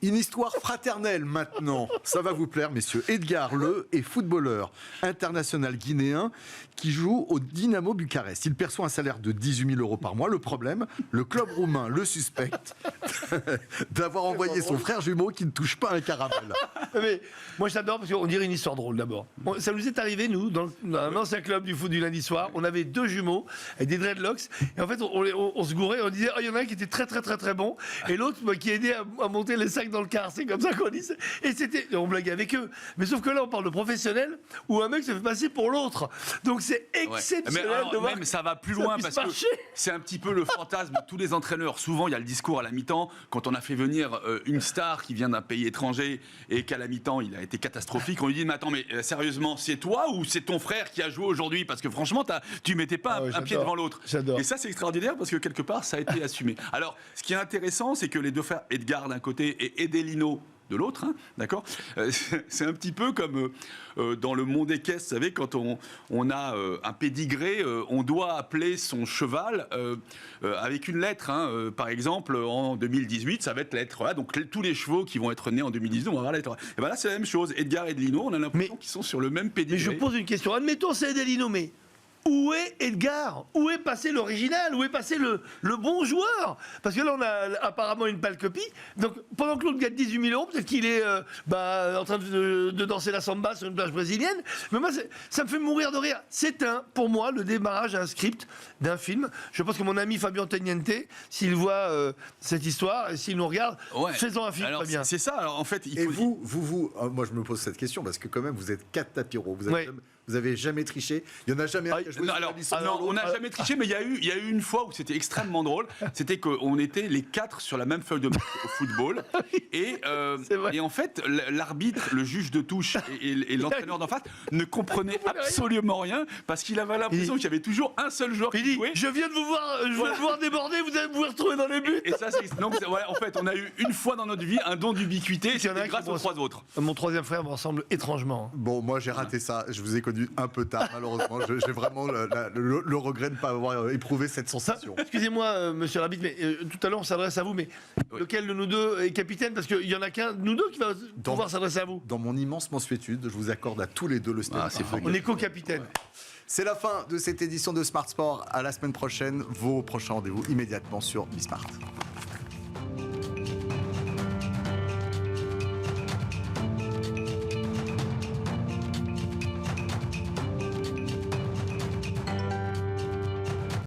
Une histoire fraternelle maintenant, ça va vous plaire messieurs. Edgar Le est footballeur international guinéen qui joue au Dynamo Bucarest. Il perçoit un salaire de 18 000 € par mois. Le problème, le club roumain le suspecte d'avoir envoyé son frère jumeau qui ne touche pas un caramel. Mais moi j'adore parce qu'on dirait une histoire drôle d'abord. Ça nous est arrivé nous dans un ancien club du foot du lundi soir. On avait 2 jumeaux avec des dreadlocks et en fait on se gourait. On disait il y en a un qui était très très très très bon et l'autre qui aidait à monter les sacs dans le car. C'est comme ça qu'on dit. Et on blaguait avec eux. Mais sauf que là on parle de professionnels où un mec se fait passer pour l'autre. Donc c'est exceptionnel de voir. Même ça va plus loin parce que c'est un petit peu le fantasme de tous les entraîneurs. Souvent il y a le discours à la mi-temps quand on a fait venir une star qui vient d'un pays étranger et qu'à la mi-temps il a été catastrophique. On lui dit mais attends mais sérieusement c'est toi ou c'est ton frère qui a joué aujourd'hui parce que franchement tu mettais pas un pied devant l'autre. Et ça c'est extraordinaire parce que quelque part ça a été assumé. Alors ce qui est intéressant c'est que les deux frères Edgar d'un côté et Edelino de l'autre, hein, d'accord. C'est un petit peu comme dans le monde équestre, vous savez, quand on a un pédigré, on doit appeler son cheval avec une lettre. Hein, par exemple, en 2018, ça va être lettre. Voilà, donc tous les chevaux qui vont être nés en 2018, on va avoir la lettre. Et ben là, c'est la même chose. Edgar et Edelino, on a l'impression qu'ils sont sur le même pédigré. Mais je pose une question. Admettons, c'est Edelino, mais où est Edgar? Où est passé l'original? Où est passé le bon joueur? Parce que là, on a apparemment une pâle copie. Donc, pendant que l'autre gagne 18 000 €, peut-être qu'il est en train de danser la samba sur une plage brésilienne. Mais moi, ça me fait mourir de rire. C'est pour moi, le démarrage à un script d'un film. Je pense que mon ami Fabien Teniente, s'il voit cette histoire, et s'il nous regarde, faisons un film, alors, Fabien. C'est ça. Alors, en fait, Et vous, moi je me pose cette question parce que quand même, vous êtes 4 tapis-roues. Vous avez jamais triché. Il n'y en a jamais un qui a joué on n'a jamais triché, mais il y a eu une fois où c'était extrêmement drôle. C'était qu'on était les 4 sur la même feuille de match au football. Et en fait, l'arbitre, le juge de touche et l'entraîneur d'en face ne comprenaient absolument rien parce qu'il avait l'impression qu'il y avait toujours un seul joueur qui jouait. Je viens de vous voir déborder, vous allez vous retrouver dans les buts. Et ça, en fait, on a eu une fois dans notre vie un don d'ubiquité grâce aux 3 autres. Mon troisième frère me ressemble étrangement. Bon, moi j'ai raté ça. Je vous ai connu un peu tard, malheureusement. J'ai vraiment le regret de ne pas avoir éprouvé cette sensation. Excusez-moi, monsieur Rabbit, mais tout à l'heure on s'adresse à vous, mais lequel de nous deux est capitaine? Parce qu'il y en a qu'un de nous deux qui va pouvoir s'adresser à vous. Dans mon immense mansuétude, je vous accorde à tous les deux le statut. On est co-capitaine. C'est la fin de cette édition de Smart Sport. À la semaine prochaine. Vos prochains rendez-vous immédiatement sur Bismart.